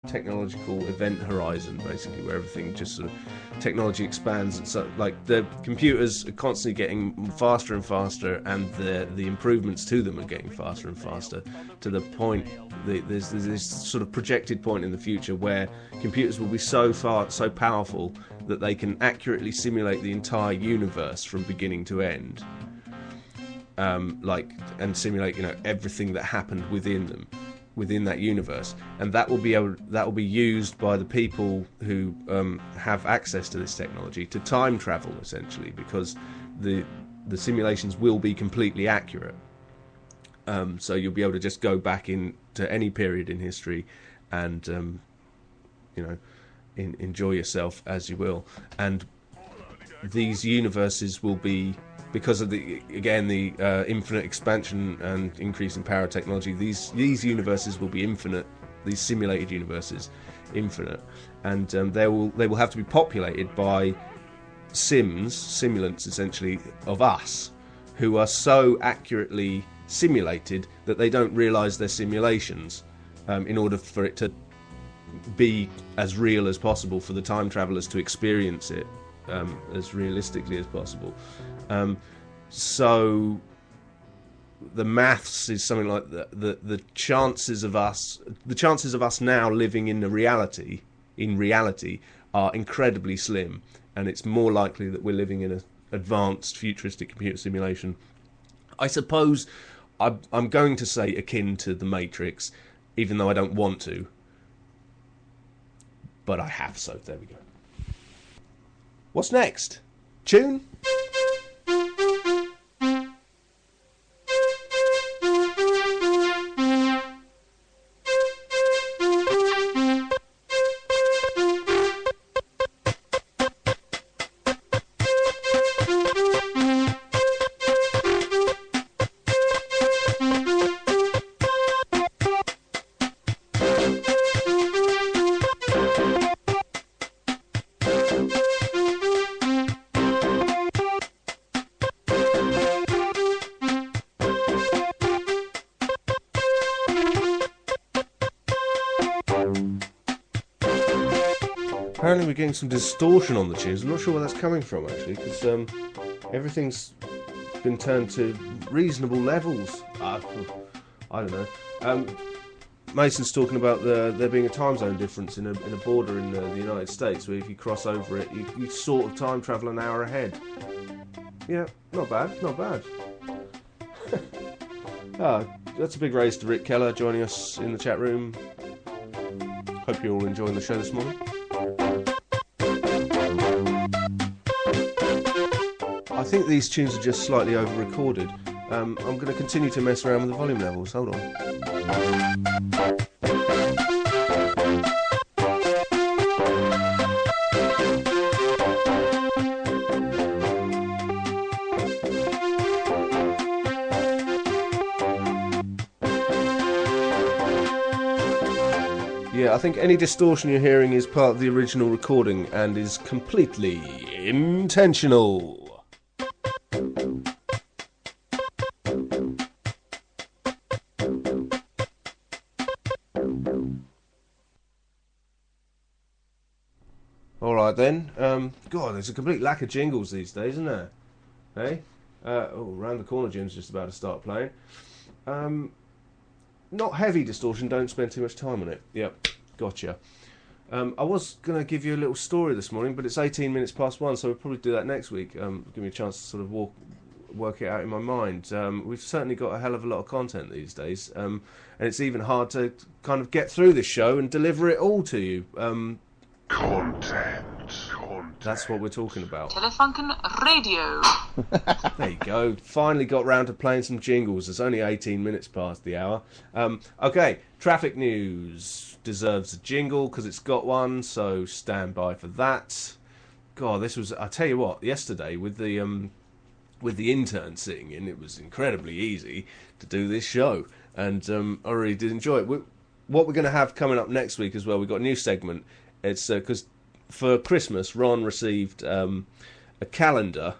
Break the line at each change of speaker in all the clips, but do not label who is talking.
technological event horizon, basically, where everything just sort of technology expands. And so, like, the computers are constantly getting faster and faster, and the improvements to them are getting faster and faster, to the point there's this sort of projected point in the future where computers will be so powerful that they can accurately simulate the entire universe from beginning to end, and simulate, everything that happened within that universe, and that will be used by the people who have access to this technology to time travel, essentially, because the simulations will be completely accurate. So you'll be able to just go back into any period in history and enjoy yourself as you will. And these universes will be, because of the infinite expansion and increase in power technology, these universes will be infinite. These simulated universes, infinite, and they will have to be populated by simulants, essentially, of us, who are so accurately simulated that they don't realise they're simulations. In order for it to be as real as possible, for the time travellers to experience it as realistically as possible. So the maths is something like the chances of us now living in reality are incredibly slim, and it's more likely that we're living in an advanced futuristic computer simulation. I suppose I'm going to say akin to the Matrix, even though I don't want to, but I have, so there we go. What's next? Tune? Apparently we're getting some distortion on the tunes. I'm not sure where that's coming from, actually, because everything's been turned to reasonable levels. I don't know. Mason's talking about there being a time zone difference in a border in the United States, where if you cross over it, you sort of time travel an hour ahead. Yeah, not bad. That's a big raise to Rick Keller joining us in the chat room. Hope you're all enjoying the show this morning. I think these tunes are just slightly over-recorded. I'm going to continue to mess around with the volume levels. Hold on. Yeah, I think any distortion you're hearing is part of the original recording and is completely intentional. Alright then, God, there's a complete lack of jingles these days, isn't there? Hey? Round the Corner Jim's just about to start playing. Not heavy distortion, don't spend too much time on it. Yep, gotcha. I was going to give you a little story this morning, but it's 18 minutes past 1, so we'll probably do that next week. Give me a chance to sort of work it out in my mind. We've certainly got a hell of a lot of content these days, and it's even hard to kind of get through this show and deliver it all to you. Content. That's what we're talking about.
Telefunken Radio.
There you go. Finally got round to playing some jingles. It's only 18 minutes past the hour. Okay, traffic news deserves a jingle because it's got one, so stand by for that. God, this was, I tell you what, yesterday with the intern sitting in, it was incredibly easy to do this show, and I really did enjoy it. What we're going to have coming up next week as well, we've got a new segment. It's because for Christmas, Ron received a calendar,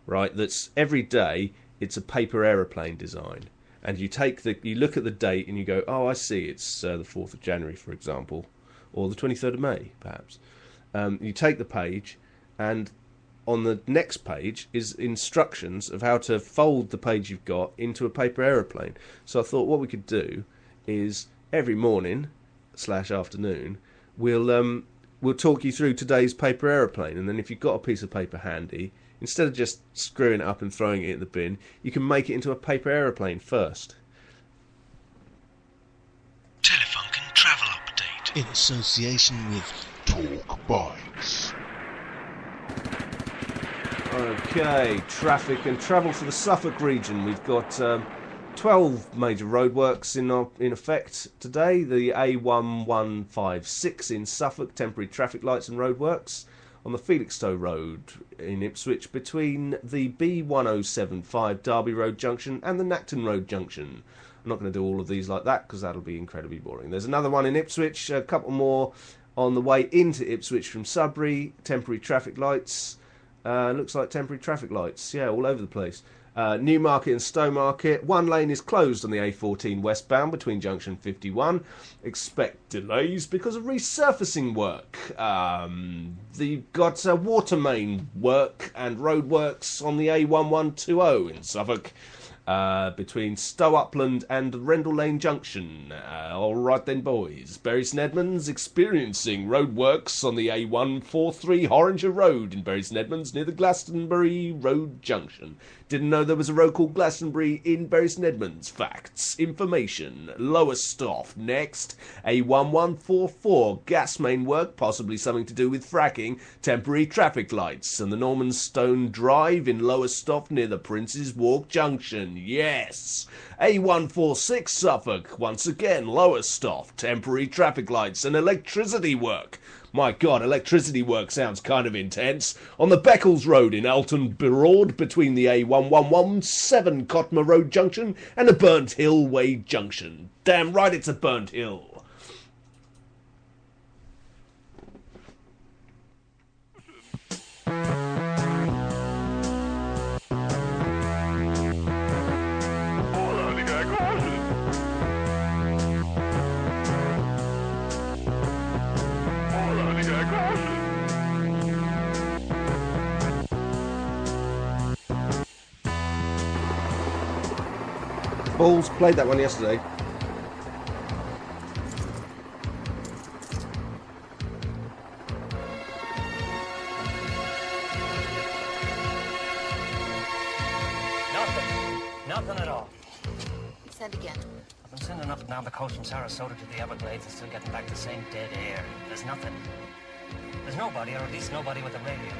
right? That's every day. It's a paper aeroplane design, and you look at the date and you go, oh, I see. It's the 4th of January, for example, or the 23rd of May, perhaps. You take the page, and on the next page is instructions of how to fold the page you've got into a paper aeroplane. So I thought what we could do is every morning / afternoon we'll talk you through today's paper aeroplane, and then if you've got a piece of paper handy, instead of just screwing it up and throwing it in the bin, you can make it into a paper aeroplane first.
Telefunken travel update in association with Talk Bites.
Okay, traffic and travel for the Suffolk region. We've got 12 major roadworks in effect today. The A1156 in Suffolk, temporary traffic lights and roadworks. On the Felixstowe Road in Ipswich, between the B1075 Derby Road Junction and the Nacton Road Junction. I'm not going to do all of these like that because that'll be incredibly boring. There's another one in Ipswich, a couple more on the way into Ipswich from Sudbury, temporary traffic lights. Looks like temporary traffic lights, yeah, all over the place. Newmarket and Stowmarket. One lane is closed on the A14 westbound between junction 51. Expect delays because of resurfacing work. They've got water main work and roadworks on the A1120 in Suffolk. Between Stow Upland and Rendell Lane Junction. Alright then, boys. Bury St Edmunds experiencing roadworks on the A143 Horringer Road in Bury St Edmunds near the Glastonbury Road Junction. Didn't know there was a road called Glastonbury in Bury St Edmunds. Facts. Information. Lowestoft. Next. A1144 gas main work, possibly something to do with fracking. Temporary traffic lights. And the Normanstone Drive in Lowestoft near the Prince's Walk Junction. Yes. A146 Suffolk. Once again, Lowestoft. Temporary traffic lights and electricity work. My God, electricity work sounds kind of intense. On the Beccles Road in Alton Broad between the A1117 Cotmer Road Junction and the Burnt Hill Way Junction. Damn right it's a Burnt Hill. Balls played that one yesterday.
Nothing at all.
Send again.
I've been sending up and down the coast from Sarasota to the Everglades and still getting back the same dead air. There's nothing. There's nobody, or at least nobody with a radio.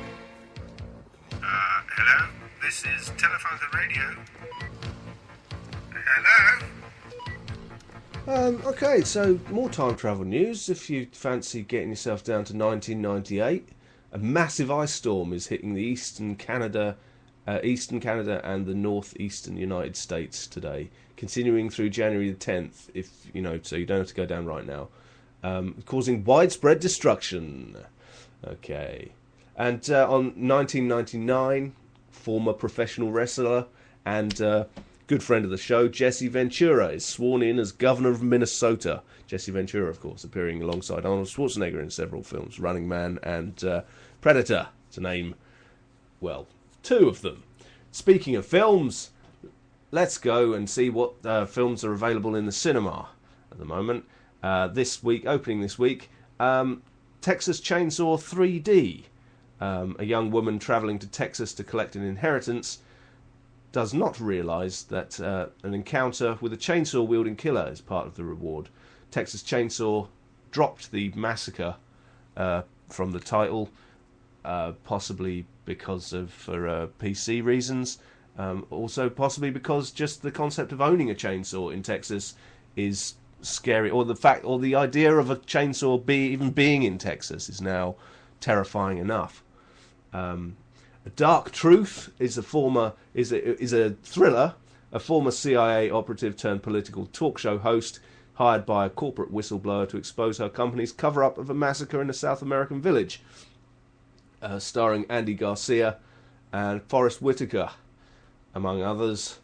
Hello? This is Telefunken Radio. Hello?
Okay, so more time travel news. If you fancy getting yourself down to 1998, a massive ice storm is hitting the eastern Canada and the northeastern United States today, continuing through January the 10th. So you don't have to go down right now, causing widespread destruction. Okay, and on 1999, former professional wrestler and good friend of the show, Jesse Ventura, is sworn in as governor of Minnesota. Jesse Ventura, of course, appearing alongside Arnold Schwarzenegger in several films, Running Man and Predator, to name, well, two of them. Speaking of films, let's go and see what films are available in the cinema at the moment. Opening this week, Texas Chainsaw 3D. A young woman travelling to Texas to collect an inheritance does not realise that an encounter with a chainsaw-wielding killer is part of the reward. Texas Chainsaw dropped the massacre from the title, possibly because of for PC reasons, also possibly because just the concept of owning a chainsaw in Texas is scary, or the idea of a chainsaw even being in Texas is now terrifying enough. A Dark Truth is a thriller. A former CIA operative turned political talk show host hired by a corporate whistleblower to expose her company's cover-up of a massacre in a South American village. Starring Andy Garcia and Forrest Whitaker, among others.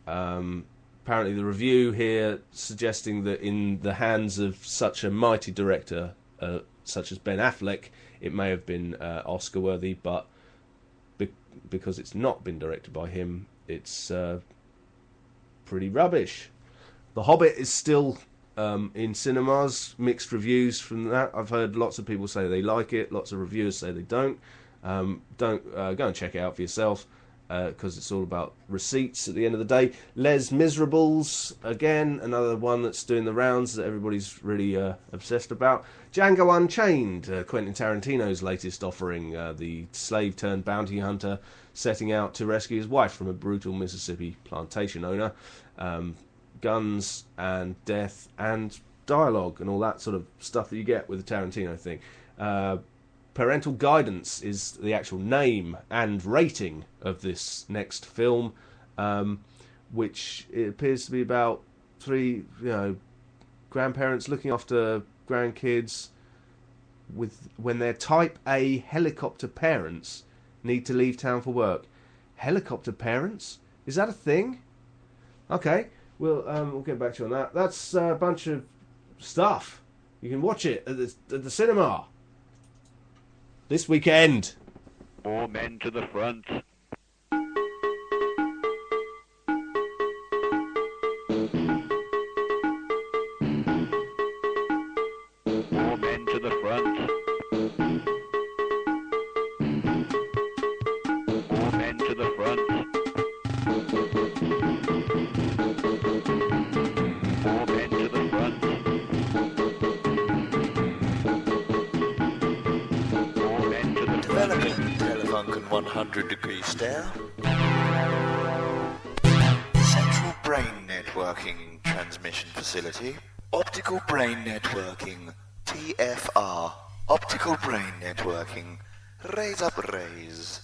Apparently the review here suggesting that in the hands of such a mighty director, such as Ben Affleck, it may have been Oscar worthy, but because it's not been directed by him, it's pretty rubbish. The Hobbit is still in cinemas. Mixed reviews from that. I've heard lots of people say they like it. Lots of reviewers say they don't. Go and check it out for yourself, because it's all about receipts at the end of the day. Les Miserables, again, another one that's doing the rounds that everybody's really obsessed about. Django Unchained, Quentin Tarantino's latest offering, the slave-turned-bounty hunter setting out to rescue his wife from a brutal Mississippi plantation owner. Guns and death and dialogue and all that sort of stuff that you get with the Tarantino thing. Parental Guidance is the actual name and rating of this next film, which it appears to be about three, grandparents looking after grandkids when their Type A helicopter parents need to leave town for work. Helicopter parents? Is that a thing? Okay, we'll get back to you on that. That's a bunch of stuff. You can watch it at the cinema this weekend.
More men to the front. More men to the front. More men to the front. More men to the front. More men to the front.
Developing Telefunken 100 degree stare. Central Brain Networking Transmission Facility. Optical Brain Networking. TFR. Optical Brain Networking. Raise up raise.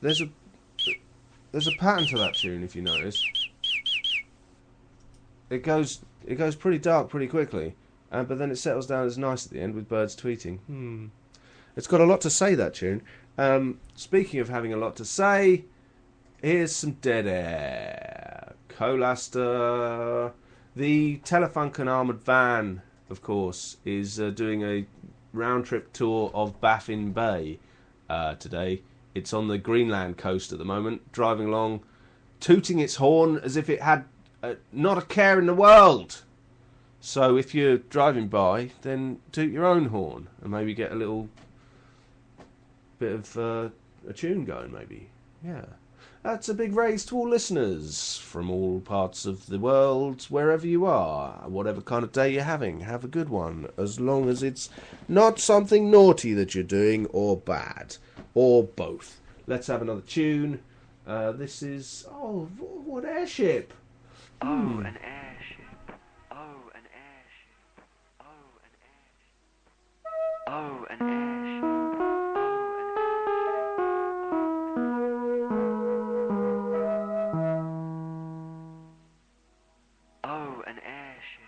There's a pattern to that tune, if you notice. It goes pretty dark pretty quickly, but then it settles down as nice at the end with birds tweeting. It's got a lot to say, that tune. Speaking of having a lot to say, here's some dead air. Colaster. The Telefunken armoured van, of course, is doing a round trip tour of Baffin Bay today. It's on the Greenland coast at the moment, driving along, tooting its horn as if it had not a care in the world. So if you're driving by, then toot your own horn and maybe get a little bit of a tune going, maybe. Yeah. That's a big raise to all listeners from all parts of the world, wherever you are, whatever kind of day you're having. Have a good one, as long as it's not something naughty that you're doing, or bad, or both. Let's have another tune. This is... Oh, what airship?
Oh, an airship. Oh, an airship. Oh, an airship. Oh, an airship. Oh, an airship.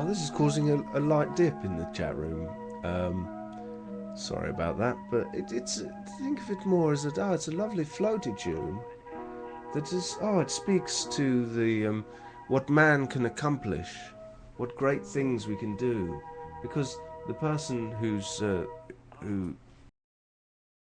This is causing a light dip in the chat room. Sorry about that, but it's think of it more as it's a lovely floaty tune that is it speaks to the what man can accomplish, what great things we can do, because the person who's who